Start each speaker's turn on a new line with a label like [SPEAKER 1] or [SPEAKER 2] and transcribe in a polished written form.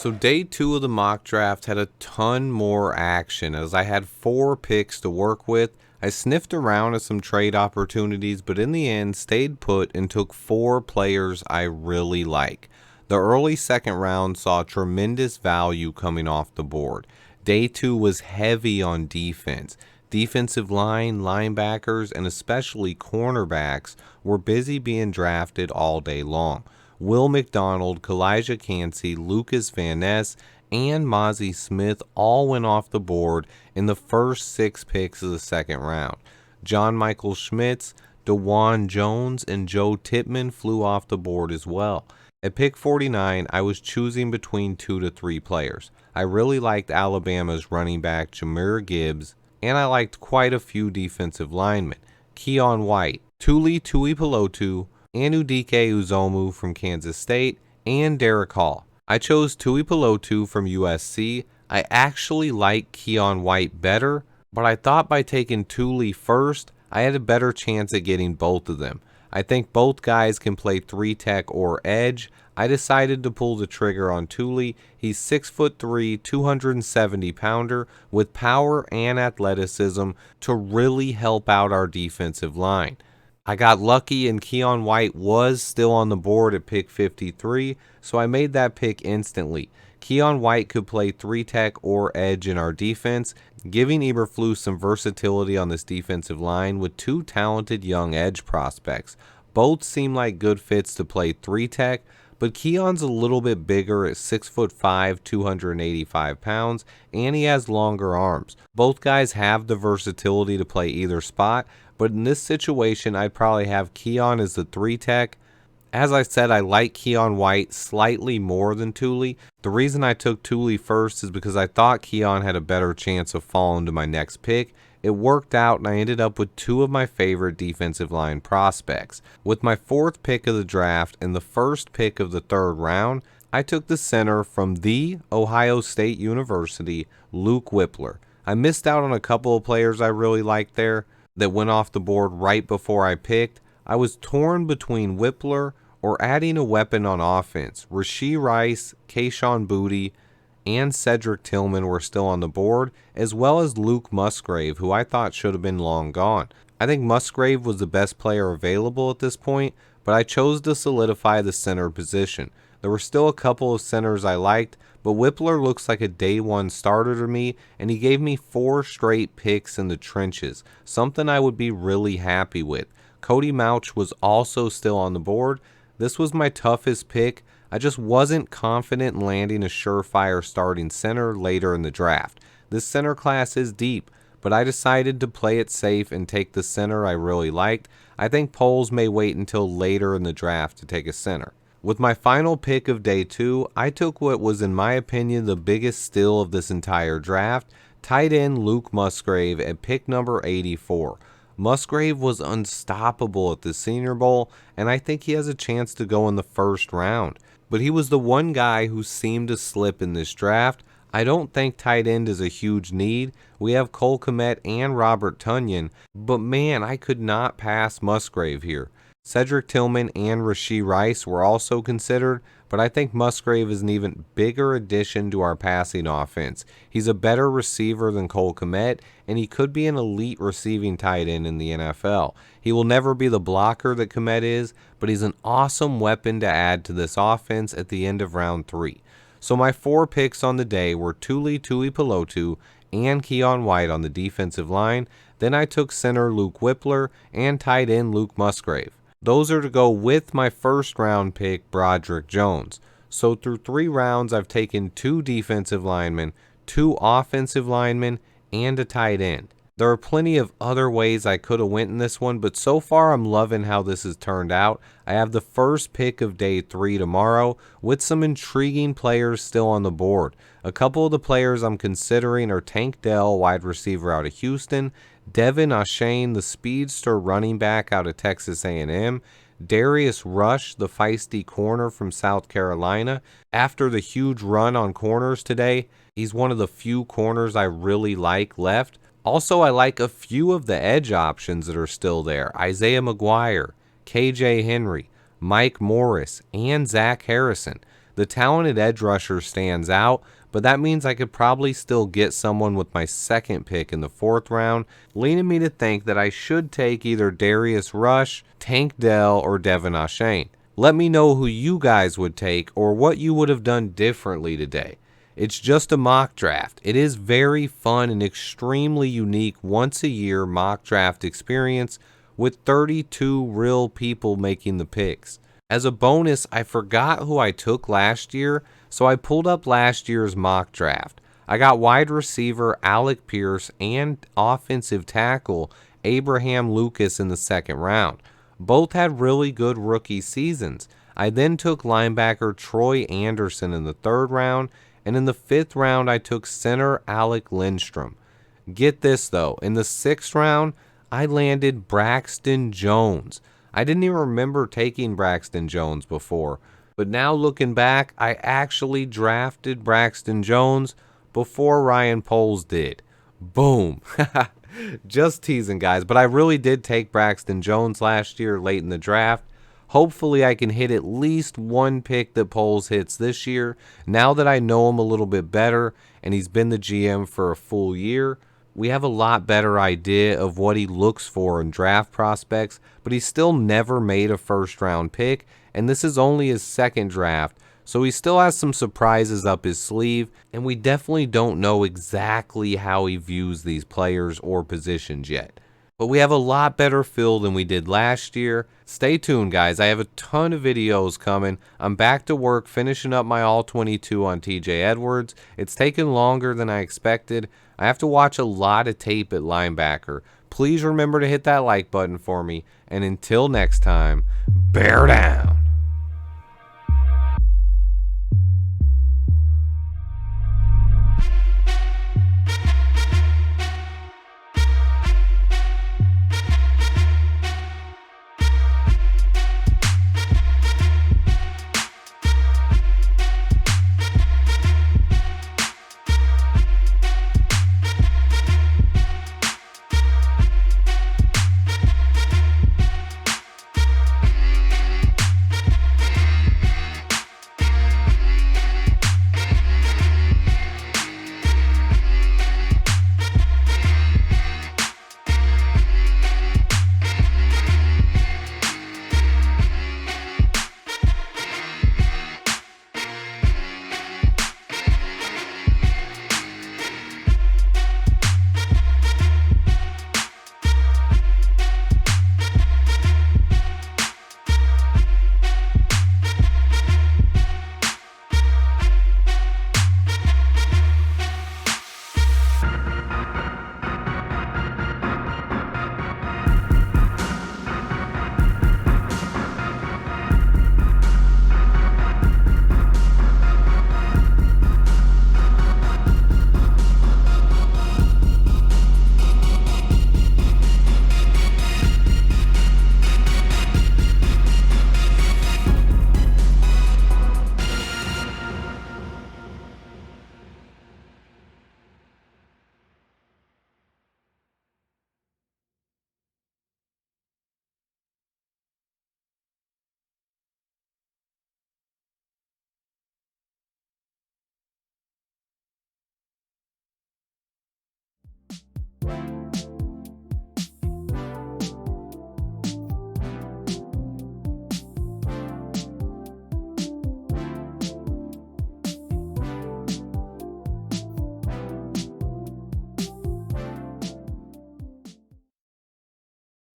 [SPEAKER 1] So day 2 of the mock draft had a ton more action as I had 4 picks to work with. I sniffed around at some trade opportunities, but in the end stayed put and took 4 players I really like. The early second round saw tremendous value coming off the board. Day 2 was heavy on defense. Defensive line, linebackers, and especially cornerbacks were busy being drafted all day long. Will McDonald, Kalijah Cansey, Lucas Van Ness, and Mozzie Smith all went off the board in the first 6 picks of the second round. John Michael Schmitz, DeJuan Jones, and Joe Tippmann flew off the board as well. At pick 49, I was choosing between 2 to 3 players. I really liked Alabama's running back Jahmyr Gibbs, and I liked quite a few defensive linemen. Keon White, Tuli Tuipulotu, Anudike Uzomah from Kansas State, and Derek Hall. I chose Tuipulotu from USC. I actually like Keon White better, but I thought by taking Tuli first, I had a better chance at getting both of them. I think both guys can play 3 tech or edge. I decided to pull the trigger on Tuli. He's 6'3", 270 pounder with power and athleticism to really help out our defensive line. I got lucky and Keon White was still on the board at pick 53, so I made that pick instantly. Keon White could play 3 tech or edge in our defense, giving Eberflus some versatility on this defensive line with 2 talented young edge prospects. Both seem like good fits to play 3 tech, but Keon's a little bit bigger at 6'5", 285 pounds, and he has longer arms. Both guys have the versatility to play either spot, but in this situation, I'd probably have Keon as the 3 tech. As I said, I like Keon White slightly more than Tuli. The reason I took Tuli first is because I thought Keon had a better chance of falling to my next pick. It worked out and I ended up with 2 of my favorite defensive line prospects. With my 4th pick of the draft and the first pick of the 3rd round, I took the center from The Ohio State University, Luke Whippler. I missed out on a couple of players I really liked there that went off the board right before I picked. I was torn between Whippler or adding a weapon on offense. Rashee Rice, Kayshon Boutte, and Cedric Tillman were still on the board, as well as Luke Musgrave, who I thought should have been long gone. I think Musgrave was the best player available at this point, but I chose to solidify the center position. There were still a couple of centers I liked, but Whippler looks like a day 1 starter to me, and he gave me 4 straight picks in the trenches, something I would be really happy with. Cody Mauch was also still on the board. This was my toughest pick. I just wasn't confident in landing a surefire starting center later in the draft. This center class is deep, but I decided to play it safe and take the center I really liked. I think polls may wait until later in the draft to take a center. With my final pick of day 2, I took what was in my opinion the biggest steal of this entire draft, tight end Luke Musgrave at pick number 84. Musgrave was unstoppable at the Senior Bowl, and I think he has a chance to go in the 1st round. But he was the one guy who seemed to slip in this draft. I don't think tight end is a huge need. We have Cole Kmet and Robert Tonyan, but man, I could not pass Musgrave here. Cedric Tillman and Rashee Rice were also considered, but I think Musgrave is an even bigger addition to our passing offense. He's a better receiver than Cole Kmet, and he could be an elite receiving tight end in the NFL. He will never be the blocker that Kmet is, but he's an awesome weapon to add to this offense at the end of round 3. So my 4 picks on the day were Tuli Tuipulotu and Keon White on the defensive line. Then I took center Luke Whippler and tight end Luke Musgrave. Those are to go with my 1st round pick, Broderick Jones. So through 3 rounds, I've taken 2 defensive linemen, 2 offensive linemen, and a tight end. There are plenty of other ways I could have went in this one, but so far I'm loving how this has turned out. I have the first pick of day 3 tomorrow with some intriguing players still on the board. A couple of the players I'm considering are Tank Dell, wide receiver out of Houston, Devin Achane, the speedster running back out of Texas A&M, Darius Rush, the feisty corner from South Carolina. After the huge run on corners today, he's one of the few corners I really like left. Also, I like a few of the edge options that are still there. Isaiah McGuire, KJ Henry, Mike Morris, and Zach Harrison. The talented edge rusher stands out, but that means I could probably still get someone with my second pick in the 4th round, leading me to think that I should take either Darius Rush, Tank Dell, or Devin Achane. Let me know who you guys would take or what you would have done differently today. It's just a mock draft. It is very fun and extremely unique once a year mock draft experience with 32 real people making the picks. As a bonus, I forgot who I took last year, so I pulled up last year's mock draft. I got wide receiver Alec Pierce and offensive tackle Abraham Lucas in the 2nd round. Both had really good rookie seasons. I then took linebacker Troy Anderson in the 3rd round, and in the 5th round I took center Alec Lindstrom. Get this though, in the 6th round, I landed Braxton Jones. I didn't even remember taking Braxton Jones before, but now looking back, I actually drafted Braxton Jones before Ryan Poles did. Boom. Just teasing, guys, but I really did take Braxton Jones last year late in the draft. Hopefully I can hit at least one pick that Poles hits this year. Now that I know him a little bit better and he's been the GM for a full year, we have a lot better idea of what he looks for in draft prospects, but he still never made a 1st round pick, and this is only his 2nd draft, so he still has some surprises up his sleeve, and we definitely don't know exactly how he views these players or positions yet. But we have a lot better feel than we did last year. Stay tuned, guys. I have a ton of videos coming. I'm back to work finishing up my All-22 on TJ Edwards. It's taken longer than I expected. I have to watch a lot of tape at linebacker. Please remember to hit that like button for me. And until next time, bear down.